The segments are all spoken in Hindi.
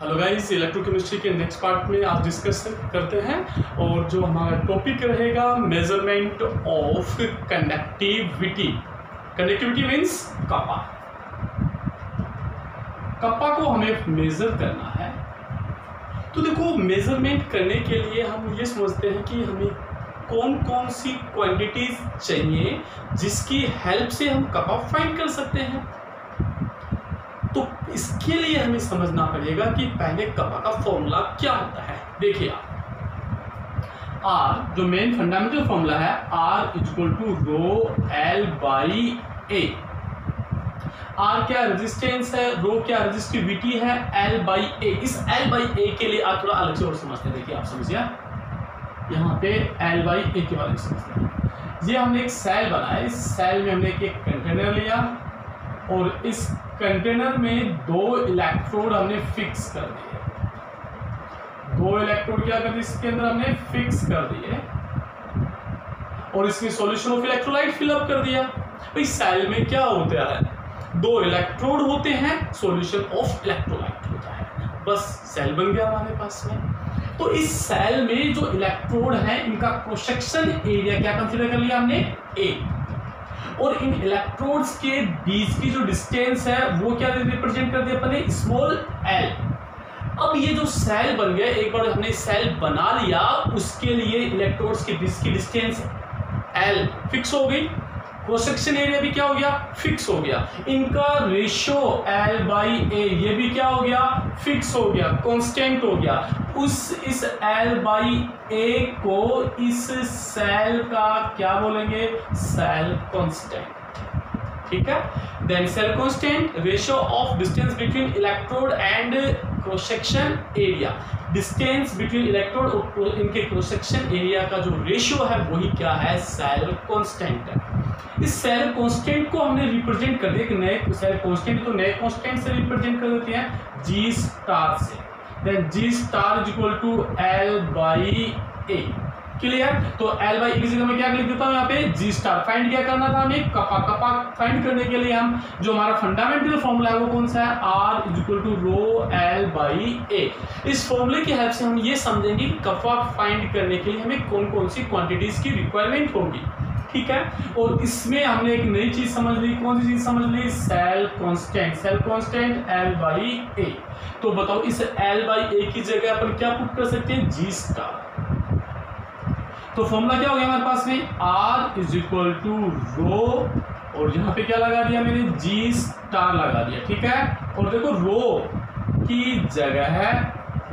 हेलो गाइस, इलेक्ट्रोकेमिस्ट्री के नेक्स्ट पार्ट में आज डिस्कस करते हैं और जो हमारा टॉपिक रहेगा measurement of conductivity. Conductivity means kappa. Kappa को हमें मेजर करना है। तो देखो, मेजरमेंट करने के लिए हम ये समझते हैं कि हमें कौन कौन सी क्वांटिटीज चाहिए जिसकी हेल्प से हम कपा फाइंड कर सकते हैं। तो इसके लिए हमें समझना पड़ेगा कि पहले कपा का फॉर्मूला क्या होता है। देखिए आप आर, जो मेन फंडामेंटल फॉर्मूला है, r equal to rho l by a. R क्या रेजिस्टेंस है, रो क्या रेजिस्टिविटी है, एल बाई ए। इस एल बाई ए के लिए आप थोड़ा अलग से और समझते हैं। देखिए आप समझिए, यहाँ पे एल बाई ए के बारे में समझते हैं। ये हमने एक सेल बनाया, इस सेल में हमने एक कंटेनर लिया और इस कंटेनर में दो इलेक्ट्रोड हमने फिक्स कर दिए। दो इलेक्ट्रोड क्या कर दिए, इसके अंदर हमने फिक्स कर दिए और इसमें सॉल्यूशन ऑफ इलेक्ट्रोलाइट फिलअप कर दिया। भाई सेल में क्या होता है, दो इलेक्ट्रोड होते हैं, सॉल्यूशन ऑफ इलेक्ट्रोलाइट होता है, बस सेल बन गया हमारे पास में। तो इस सेल में जो इलेक्ट्रोड हैं इनका क्रॉस सेक्शन एरिया क्या कंसीडर कर लिया हमने, ए। और इन इलेक्ट्रोड्स के बीच की जो डिस्टेंस है वो क्या रिप्रेजेंट कर दिया अपने, स्मॉल एल। अब ये जो सेल बन गया, एक बार हमने सेल बना लिया, उसके लिए इलेक्ट्रोड्स के बीच की डिस्टेंस एल फिक्स हो गई, क्रॉस सेक्शन एरिया भी क्या हो गया, फिक्स हो गया। इनका रेशियो एल बाई ए ये भी क्या हो गया, फिक्स हो गया, कांस्टेंट हो गया। इस एल बाई ए को इस सेल का क्या बोलेंगे, सेल कांस्टेंट। ठीक है, then cell constant, ratio of distance between electrode and cross section area. Distance between electrode और इनके क्रॉस सेक्शन एरिया का जो रेशियो है वही क्या है, सेल कांस्टेंट है। इस सेल कांस्टेंट को हमने रिप्रेजेंट कर दिया कि नए सेल कांस्टेंट को नए कांस्टेंट से रिप्रेजेंट कर देते हैं, जी स्टार से। Then G star is equal to L by A. Clear? तो एल बाई ए की जगह मैं क्या लिख देता हूं, यहाँ पे जी स्टार। फाइंड क्या करना था हमें, कपा। कपा फाइंड करने के लिए हम जो हमारा फंडामेंटल फॉर्मूला है वो कौन सा है, r is equal to rho l by a. इस फॉर्मूले की हेल्प से हम ये समझेंगे कि कपा फाइंड करने के लिए हमें कौन कौन सी क्वांटिटीज की रिक्वायरमेंट होगी। ठीक है, और इसमें हमने एक नई चीज समझ ली। कौन सी चीज समझ ली, cell constant. Cell constant l by a. तो बताओ इस एल बाई ए की जगह अपन क्या पुट कर सकते हैं, जी स्टार। तो फॉर्मूला क्या हो गया हमारे पास में, आर इज इक्वल टू रो, और यहाँ पे क्या लगा दिया मैंने, जी स्टार लगा दिया। ठीक है, और देखो रो की जगह है,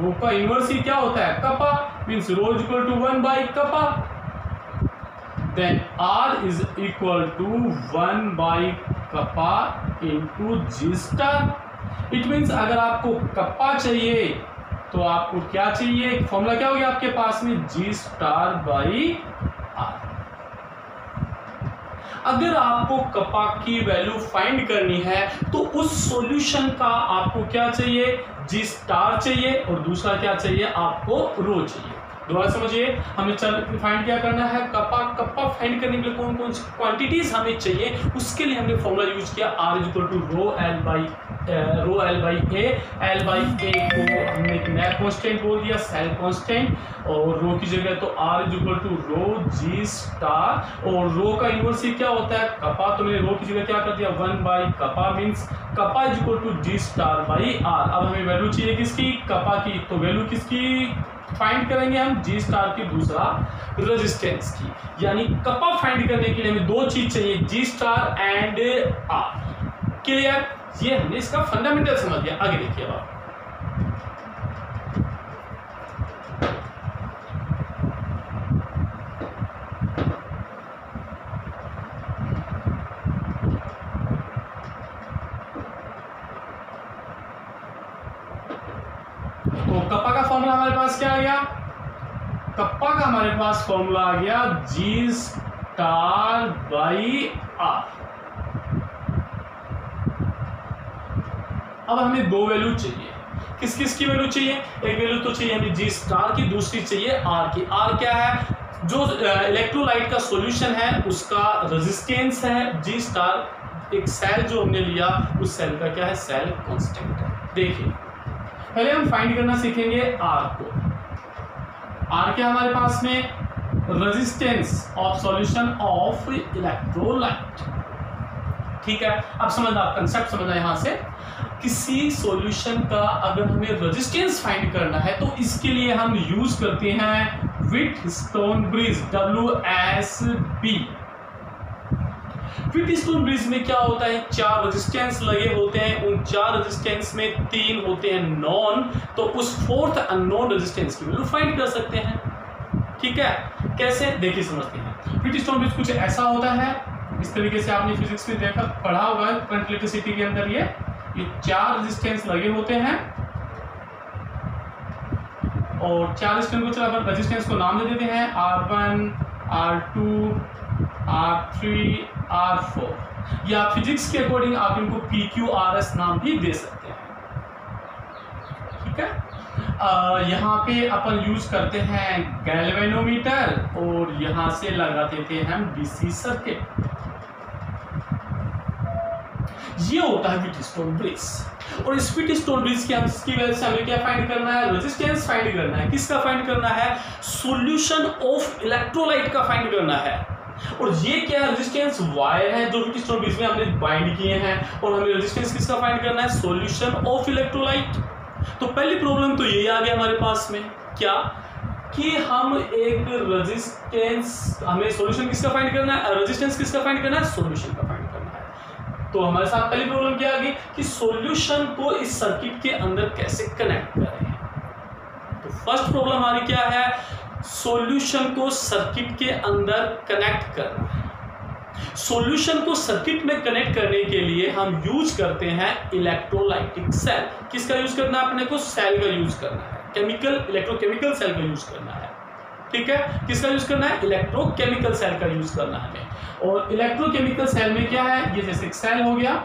रो का इनवर्स ही क्या होता है, kappa, means rho is equal to 1 by kappa. Then r is equal to 1 by kappa into g star. It means अगर आपको कपा चाहिए तो आपको क्या चाहिए, फॉर्मूला क्या हो गया आपके पास में, जी स्टार बाई आर। अगर आपको कपा की वैल्यू फाइंड करनी है तो उस सॉल्यूशन का आपको क्या चाहिए, जी स्टार चाहिए, और दूसरा क्या चाहिए आपको, रो चाहिए। दोबारा समझिए, हमें फाइंड क्या करना है, कपा। कपा फाइंड करने के लिए कौन कौन सी क्वांटिटीज हमें चाहिए, उसके लिए हमने फॉर्मूला यूज किया, r equal to rho l by a. L by a को हमने एक नया कांस्टेंट बोल दिया, सेल कांस्टेंट, और रो की जगह तो R equal to rho G star, और रो का इनवर्स ही क्या होता है, कपा। तो मैंने रो की जगह क्या कर दिया, 1 by kappa, means kappa is equal to g star by r. अब हमें वैल्यू चाहिए किसकी, कपा की, तो वैल्यू किसकी फाइंड करेंगे हम, जी स्टार की, दूसरा रेजिस्टेंस की। यानी कपा फाइंड करने के लिए हमें दो चीज चाहिए, जी स्टार एंड आर। क्लियर? ये हमने इसका फंडामेंटल समझ लिया। आगे देखिए अब आप, तो कपा का फॉर्मूला हमारे पास क्या आ गया, कपा का हमारे पास फॉर्मूला आ गया, जी स्टार बाई आर। अब हमें दो वैल्यू चाहिए, किस किस की वैल्यू चाहिए, एक वैल्यू तो चाहिए हमें जी स्टार की, दूसरी चाहिए आर की। आर क्या है, जो इलेक्ट्रोलाइट का सॉल्यूशन है उसका रेजिस्टेंस है, जी स्टार एक सेल जो हमने लिया उस सेल का क्या है, सेल कांस्टेंट है। देखिए पहले हम फाइंड करना सीखेंगे आर को। आर क्या हमारे पास में, resistance of solution of electrolyte. ठीक है, अब समझना, आप कंसेप्ट समझना यहां से। किसी सॉल्यूशन का अगर हमें रेजिस्टेंस फाइंड करना है तो इसके लिए हम यूज करते हैं Wheatstone bridge, WSB। Wheatstone bridge में क्या होता है, 4 रेजिस्टेंस लगे होते हैं, उन 4 रेजिस्टेंस में 3 होते हैं नॉन, तो उस 4th अननोन रेजिस्टेंस की वैल्यू फाइंड कर सकते हैं। ठीक है, कैसे, देखिए समझते हैं। व्हीटस्टोन ब्रिज कुछ ऐसा होता है, इस तरीके से आपने फिजिक्स में देखा पढ़ा होगा, करंट इलेक्ट्रिसिटी के अंदर ये 4 रेजिस्टेंस लगे होते हैं और 4 रेजिस्टेंस को, चलो अपन रेजिस्टेंस को नाम दे देते हैं R1, R2, R3, R4, या फिजिक्स के अकॉर्डिंग आप इनको PQRS नाम भी दे सकते हैं। ठीक है, यहाँ पे अपन यूज करते हैं गैल्वेनोमीटर और यहां से लगाते थे हम DC सर्किट। ये होता है व्हीटस्टोन ब्रिज। और इस व्हीटस्टोन ब्रिज की वजह से हमें क्या फाइंड करना है, रेजिस्टेंस फाइंड करना है। किसका फाइंड करना है, सॉल्यूशन ऑफ इलेक्ट्रोलाइट का फाइंड करना है। और ये क्या रेजिस्टेंस वायर है जो व्हीटस्टोन ब्रिज में हमने बाइंड किए हैं, और हमें रेजिस्टेंस किसका फाइंड करना है, सॉल्यूशन ऑफ इलेक्ट्रोलाइट। तो पहली प्रॉब्लम तो यही आ गया हमारे पास में, क्या कि हम एक रेजिस्टेंस, हमें सॉल्यूशन किसका फाइंड करना है, रेजिस्टेंस किसका फाइंड करना है, सॉल्यूशन का फाइंड करना है। तो हमारे साथ पहली प्रॉब्लम क्या आ गई कि सॉल्यूशन को इस सर्किट के अंदर कैसे कनेक्ट करें। तो फर्स्ट प्रॉब्लम हमारी क्या है, सॉल्यूशन को सर्किट के अंदर कनेक्ट करना है। सॉल्यूशन को सर्किट में कनेक्ट करने के लिए हम यूज करते हैं इलेक्ट्रोलाइटिक सेल। किसका यूज करना है, अपने को सेल का यूज करना है, केमिकल इलेक्ट्रोकेमिकल सेल का यूज करना है। ठीक है, किसका यूज करना है, इलेक्ट्रोकेमिकल सेल का यूज करना है हमें। और इलेक्ट्रोकेमिकल सेल में क्या है, ये जैसे सेल हो गया,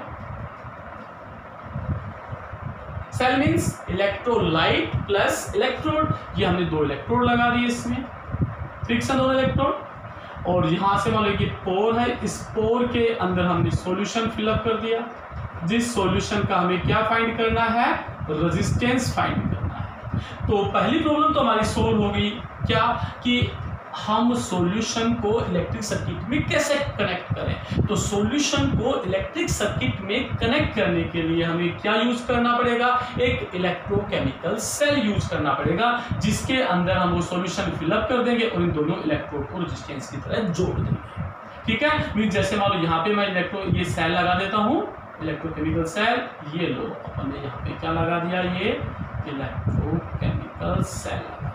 cell means electrolyte plus electrode, ये हमने 2 इलेक्ट्रोड लगा दिए इसमें, फिक्सन 2 इलेक्ट्रोड। और यहां से मान लो कि पोर है, इस पोर के अंदर हमने सॉल्यूशन फिलअप कर दिया, जिस सॉल्यूशन का हमें क्या फाइंड करना है, रेजिस्टेंस फाइंड करना है। तो पहली प्रॉब्लम तो हमारी सोल्व हो गई, क्या कि हम सॉल्यूशन को इलेक्ट्रिक सर्किट में कैसे कनेक्ट करें। तो सॉल्यूशन को इलेक्ट्रिक सर्किट में कनेक्ट करने के लिए हमें क्या यूज करना पड़ेगा, एक इलेक्ट्रोकेमिकल सेल यूज करना पड़ेगा, जिसके अंदर हम वो सॉल्यूशन फिलअप कर देंगे और इन दोनों इलेक्ट्रोड को रेजिस्टेंस की तरह जोड़ देंगे। ठीक है, जैसे मान लो यहाँ पे मैं ये सेल लगा देता हूँ, इलेक्ट्रोकेमिकल सेल, ये लो अपन ने यहाँ पे क्या लगा दिया, ये इलेक्ट्रोकेमिकल सेल लगा दिया।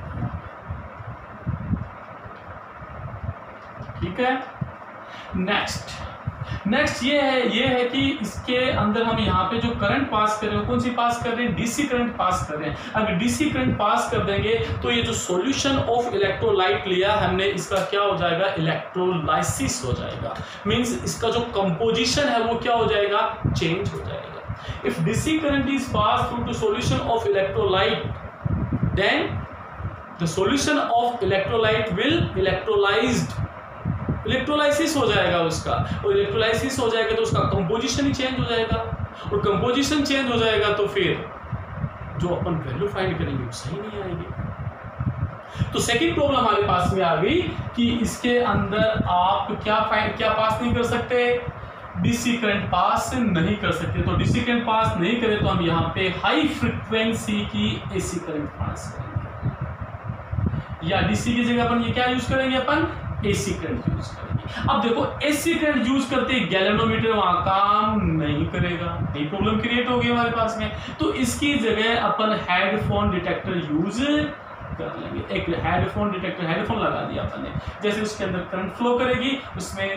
ठीक है, नेक्स्ट ये है कि इसके अंदर हम यहाँ पे जो करंट पास कर रहे हैं, कौन सी पास कर रहे हैं, डीसी करंट पास कर रहे हैं। अगर डीसी करंट पास कर देंगे तो ये जो सॉल्यूशन ऑफ इलेक्ट्रोलाइट लिया हमने, इसका क्या हो जाएगा, इलेक्ट्रोलाइसिस हो जाएगा। मींस इसका जो कंपोजिशन है वो क्या हो जाएगा, चेंज हो जाएगा। If DC current is pass through to solution of electrolyte, then the solution of electrolyte will electrolysed, electrolysis हो जाएगा उसका, और इलेक्ट्रोलाइसिस हो जाएगा तो उसका कंपोजिशन ही चेंज हो जाएगा, और कंपोजिशन चेंज हो जाएगा तो फिर जो अपन वैल्यू फाइंड करेंगे वो सही नहीं आएगी। तो सेकंड प्रॉब्लम हमारे पास में आ गई कि इसके अंदर आप क्या पास नहीं कर सकते, डीसी करंट पास नहीं कर सकते। तो डीसी करंट पास नहीं करे तो हम यहाँ पे हाई फ्रिक्वेंसी की एसी करंट पास करेंगे, या डीसी की जगह अपन ये क्या यूज करेंगे, अपन एसी करंट यूज करेंगे। अब देखो एसी करंट यूज करते गैल्वेनोमीटर वहां काम नहीं करेगा, ये प्रॉब्लम क्रिएट होगी हमारे पास में। तो इसकी जगह अपन हेडफोन डिटेक्टर यूज कर लेंगे। एक हेडफोन लगा दिया अपन ने, जैसे उसके अंदर करंट फ्लो करेगी, उसमें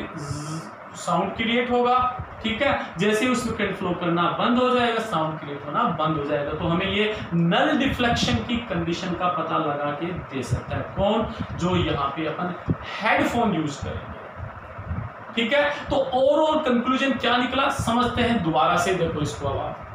साउंड क्रिएट होगा। ठीक है, जैसे उसमें करंट फ्लो करना बंद हो जाएगा, साउंड क्रिएट होना बंद हो जाएगा। तो हमें ये नल डिफ्लेक्शन की कंडीशन का पता लगा के दे सकता है कौन, जो यहाँ पे अपन हेडफोन यूज करेंगे। ठीक है, तो ओवरऑल कंक्लूजन क्या निकला समझते हैं दोबारा से, देखो इसको अब आप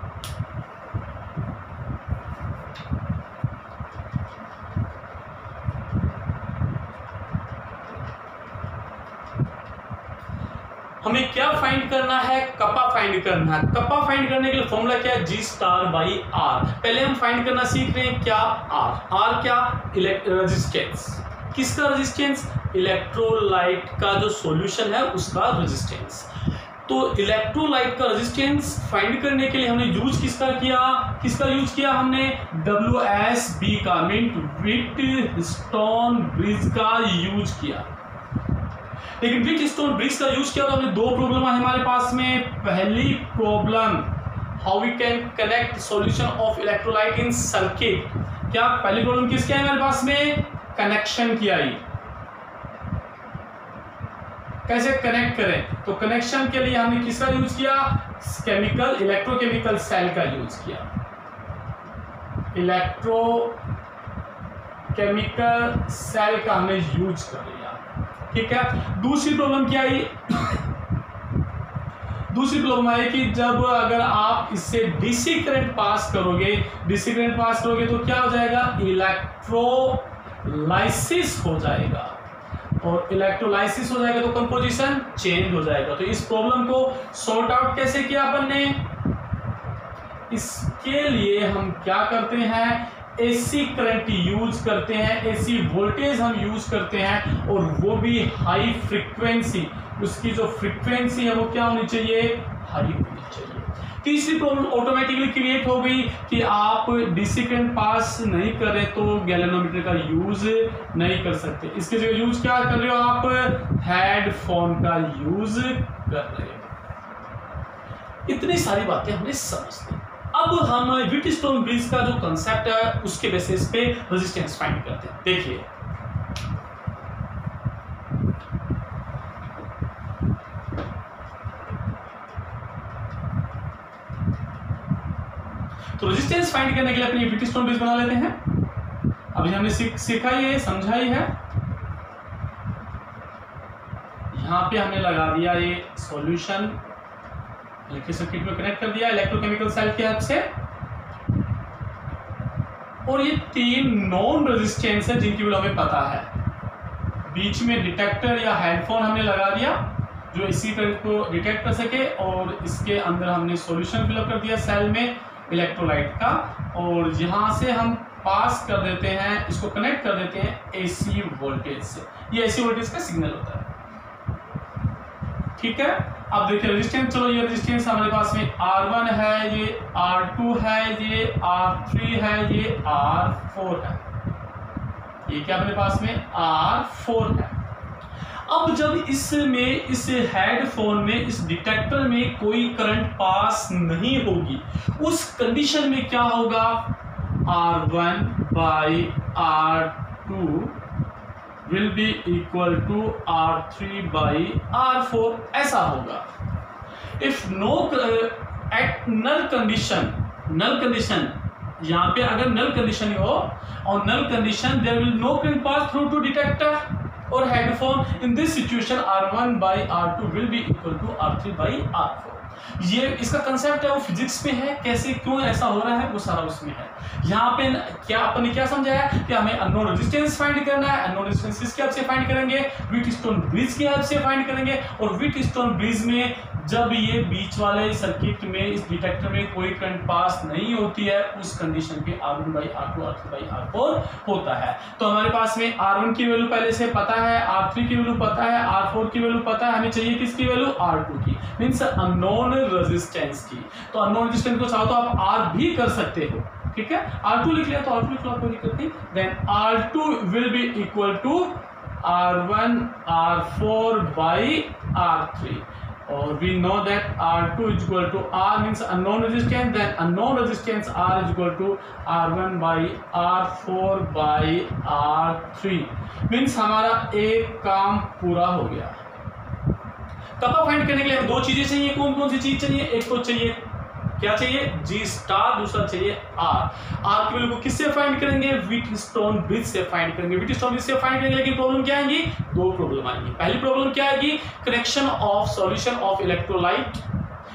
हमें क्या फाइंड करना है, कपा फाइंड करना है। कपा फाइंड करने के लिए फॉर्मूला क्या है, G स्टार बाई आर। पहले हम फाइंड करना सीख रहे हैं क्या, आर क्या, रेजिस्टेंस। किसका रेजिस्टेंस, इलेक्ट्रोलाइट का जो सॉल्यूशन है उसका रेजिस्टेंस। तो इलेक्ट्रोलाइट का रेजिस्टेंस फाइंड करने के लिए हमने यूज किसका यूज किया हमने WSB का, मीन व्हीटस्टोन ब्रिज का यूज किया। लेकिन व्हीटस्टोन ब्रिज का यूज किया तो हमें दो प्रॉब्लम है हमारे पास में। पहली problem, how we can connect solution of electrolyte in circuit. क्या पहली प्रॉब्लम किसकी है हमारे पास में, कनेक्शन की आई, कैसे कनेक्ट करें। तो कनेक्शन के लिए हमने किसका यूज किया, केमिकल इलेक्ट्रोकेमिकल सेल का यूज किया, इलेक्ट्रोकेमिकल सेल का हमने यूज कर लिया, ठीक है। दूसरी प्रॉब्लम क्या आई, दूसरी प्रॉब्लम आई कि जब अगर आप इससे डीसी करंट पास करोगे तो क्या हो जाएगा, इलेक्ट्रोलाइसिस हो जाएगा, और इलेक्ट्रोलाइसिस हो जाएगा तो कंपोजिशन चेंज हो जाएगा। तो इस प्रॉब्लम को सॉर्ट आउट कैसे किया अपन ने, इसके लिए हम क्या करते हैं, एसी करंट यूज करते हैं, एसी वोल्टेज हम यूज करते हैं, और वो भी हाई फ्रीक्वेंसी। उसकी जो फ्रीक्वेंसी है वो क्या होनी चाहिए, हाई होनी चाहिए। तीसरी प्रॉब्लम ऑटोमेटिकली क्रिएट हो गई कि आप डीसी करंट पास नहीं कर रहे तो गैल्वेनोमीटर का यूज नहीं कर सकते। इसके जगह यूज क्या कर रहे हो आप, हेडफोन का यूज कर रहे हो। इतनी सारी बातें हमने समझ ली। अब हम व्हीटस्टोन ब्रिज का जो कंसेप्ट है उसके बेसिस पे रेजिस्टेंस फाइंड करते हैं। देखिए तो रेजिस्टेंस फाइंड करने के लिए अपनी व्हीटस्टोन ब्रिज बना लेते हैं। अभी हमने सीखा ही है, समझा ही है। यहां पे हमने लगा दिया ये सॉल्यूशन, इलेक्ट्रिक सर्किट में कनेक्ट कर दिया इलेक्ट्रोकेमिकल सेल की हेल्प से, और ये तीन नॉन रेजिस्टेंस है जिनकी वैल्यू हमें पता है। बीच में डिटेक्टर या हेडफोन हमने लगा दिया जो इसी करंट को डिटेक्ट कर सके, और इसके अंदर हमने सॉल्यूशन फिलअप कर दिया सेल में इलेक्ट्रोलाइट का, और यहां से हम पास कर देते हैं, इसको कनेक्ट कर देते हैं एसी वोल्टेज से। ये एसी वोल्टेज का सिग्नल होता है, ठीक है। अब देखिए रेजिस्टेंस, चलो ये रेजिस्टेंस हमारे पास में R1 है, ये R2 है, ये R3 है, ये R4 है, ये क्या अपने पास में R4 है। अब जब इसमें, इस हेडफोन में, इस डिटेक्टर में कोई करंट पास नहीं होगी, उस कंडीशन में क्या होगा, R1 by R2 will be equal to R3 by R4, ऐसा होगा। If no at null condition यहाँ पे अगर null condition हो, और null condition there will no current pass through to detector or headphone. In this situation R1 by R2 will be equal to R3 by R4. ये इसका कंसेप्ट है वो फिजिक्स में है, कैसे क्यों ऐसा हो रहा है वो सारा उसमें है। यहाँ पे क्या अपन ने क्या समझाया कि हमें अननोन रेजिस्टेंस फाइंड करना है। अननोन रेजिस्टेंस किसकी हेल्प से फाइंड करेंगे, व्हीटस्टोन ब्रिज की हेल्प से फाइंड करेंगे। और व्हीटस्टोन ब्रिज में जब ये बीच वाले सर्किट में इस डिटेक्टर में कोई करंट पास नहीं होती है, उस कंडीशन पे R1 by R2 R3 by R4 होता है। तो हमारे पास में R1 की वैल्यू पहले से पता है, R3 की वैल्यू पता है, R4 की वैल्यू पता है, हमें चाहिए किसकी वैल्यू, R2 की, मींस अननोन रेजिस्टेंस की। तो अननोन रेजिस्टेंस को चाहो तो आप R भी कर सकते हो, ठीक है। R2 लिख लिया तो R2 लिख लो, कोई दिक्कत नहीं। Then R2 will be equal to R1 R4 by R3, or we know that R2 is equal to R means unknown resistance, then unknown resistance R is equal to R1 by R4 by R3 means हमारा एक काम पूरा हो गया। कपा फाइंड करने के लिए हमें दो चीजें चाहिए, कौन कौन सी चीज चाहिए, एक तो चाहिए क्या चाहिए, G स्टार, दूसरा चाहिए R की वैल्यू को किससे फाइंड करेंगे, व्हीटस्टोन ब्रिज से फाइंड करेंगे, व्हीटस्टोन ब्रिज से फाइंड करेंगे। लेकिन प्रॉब्लम क्या आएगी, दो प्रॉब्लम आएंगी। पहली प्रॉब्लम क्या आएगी, connection of solution of electrolyte,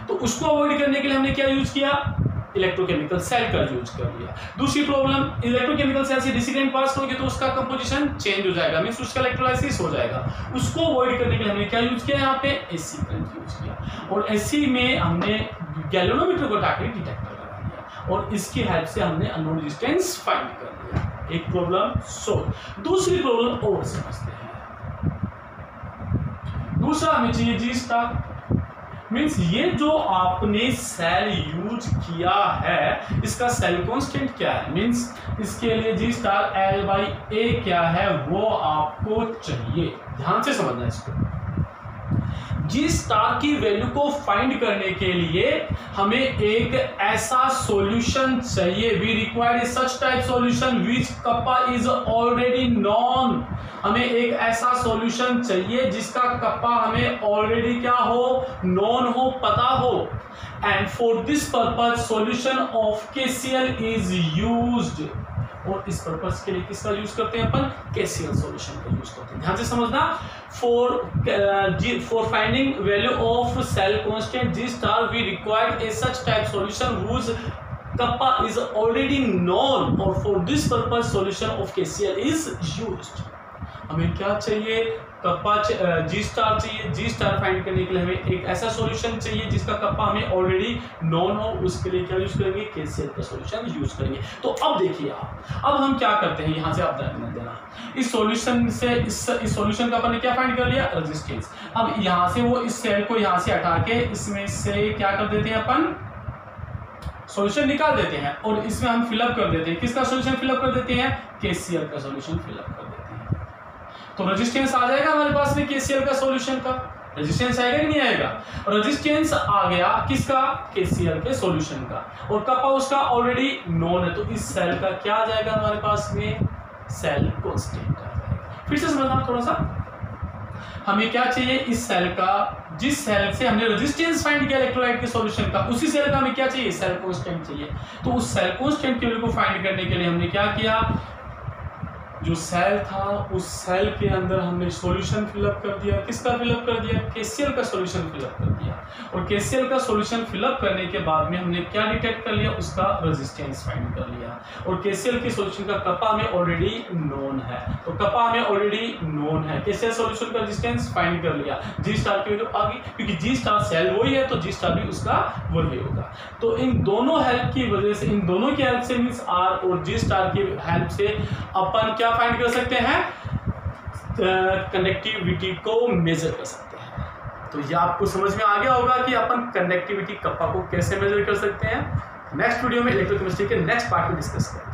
तो उसको अवॉइड करने के लिए हमने क्या यूज किया, इलेक्ट्रोकेमिकल सेल का यूज कर लिया। दूसरी प्रॉब्लम, इलेक्ट्रोकेमिकल सेल से डीसी करंट पास होगी तो उसका कंपोजिशन चेंज हो जाएगा, मींस उसका इलेक्ट्रोलाइसिस हो जाएगा। उसको अवॉइड करने के लिए हमने क्या यूज किया, यहाँ पे एसी करंट यूज किया, और एसी में हमने गैल्वेनोमीटर को हटाकर डिटेक्टर लगा दिया, और इसकी हेल्प से हमने अननोन रेजिस्टेंस फाइंड कर लिया। एक प्रॉब्लम सोल्व। दूसरी प्रॉब्लम और समझते हैं। दूसरा हमें चाहिए जी स्टार, मीन्स ये जो आपने सेल यूज किया है इसका सेल कांस्टेंट क्या है, मीन्स इसके लिए जी स्टार L/A क्या है वो आपको चाहिए। ध्यान से समझना इसको। जी स्टार की वैल्यू को फाइंड करने के लिए हमें एक ऐसा सॉल्यूशन चाहिए, we required such type solution which kappa is already known. हमें एक ऐसा सॉल्यूशन चाहिए जिसका कप्पा हमें ऑलरेडी क्या हो, नॉन हो, पता हो। And for this purpose solution of KCl is used, और इस पर्पस के लिए किसका यूज करते हैं अपन, KCl सॉल्यूशन का यूज करते हैं। ध्यान से समझना। For finding value of cell constant G star we required a such type solution whose kappa is already known, और for this purpose solution of KCl is used. हमें क्या चाहिए, कप्पा जी स्टार चाहिए। जी स्टार फाइंड करने के लिए हमें एक ऐसा सॉल्यूशन चाहिए जिसका कप्पा हमें ऑलरेडी नोन हो, उसके लिए क्या यूज करेंगे, KCl का सॉल्यूशन यूज करेंगे। तो अब देखिए आप, अब हम क्या करते हैं, यहां से आप ध्यान देना, इस सॉल्यूशन से इस सॉल्यूशन का अपन ने क्या फाइंड कर लिया, रेजिस्टेंस। अब यहां से वो इस सेल को यहां से हटा के इसमें से क्या कर देते हैं, अपन सॉल्यूशन निकाल देते हैं, और इसमें हम फिलअप कर देते हैं। किसका सॉल्यूशन फिलअप कर देते हैं, KCl का सॉल्यूशन फिलअप कर देते हैं। तो रेजिस्टेंस आ जाएगा हमारे पास में KCl का सॉल्यूशन का। रेजिस्टेंस आएगा कि नहीं आएगा, रेजिस्टेंस आ गया किसका, KCl के सॉल्यूशन का, और कप्पा उसका ऑलरेडी नोन है, तो इस सेल का क्या आ जाएगा हमारे पास में, सेल कांस्टेंट आ जाएगा। फिर से समझना थोड़ा सा, हमें क्या चाहिए, इस सेल का, जिस सेल से हमने रेजिस्टेंस फाइंड किया इलेक्ट्रोलाइट के सॉल्यूशन का, उसी सेल का हमें क्या चाहिए, सेल कांस्टेंट चाहिए। तो उस सेल कांस्टेंट की वैल्यू को फाइंड करने के लिए हमने क्या किया, जो सेल था उस सेल के अंदर हमने सॉल्यूशन फिलअप कर दिया। किसका फिलअप कर दिया, KCl का सॉल्यूशन फिलअप कर दिया, और KCl का सॉल्यूशन फिलअप करने के बाद में हमने क्या डिटेक्ट कर लिया, उसका रेजिस्टेंस फाइंड कर लिया, और KCl के सॉल्यूशन का कप्पा हमें ऑलरेडी नोन है, तो कप्पा हमें ऑलरेडी नोन है, KCl सॉल्यूशन का रेजिस्टेंस फाइंड कर लिया। जी स्टार की वैल्यू आ गई, क्योंकि जी स्टार सेल वही है तो जी स्टार भी उसका वही होगा। तो इन दोनों हेल्प की वजह से, इन दोनों की हेल्प से मींस R और जी स्टार की हेल्प से अपन क्या फाइंड कर सकते हैं, कंडक्टिविटी को मेजर कर सकते हैं। तो ये आपको समझ में आ गया होगा कि अपन कंडक्टिविटी कप्पा को कैसे मेजर कर सकते हैं। नेक्स्ट वीडियो में इलेक्ट्रोकेमिस्ट्री के नेक्स्ट पार्ट में डिस्कस करेंगे।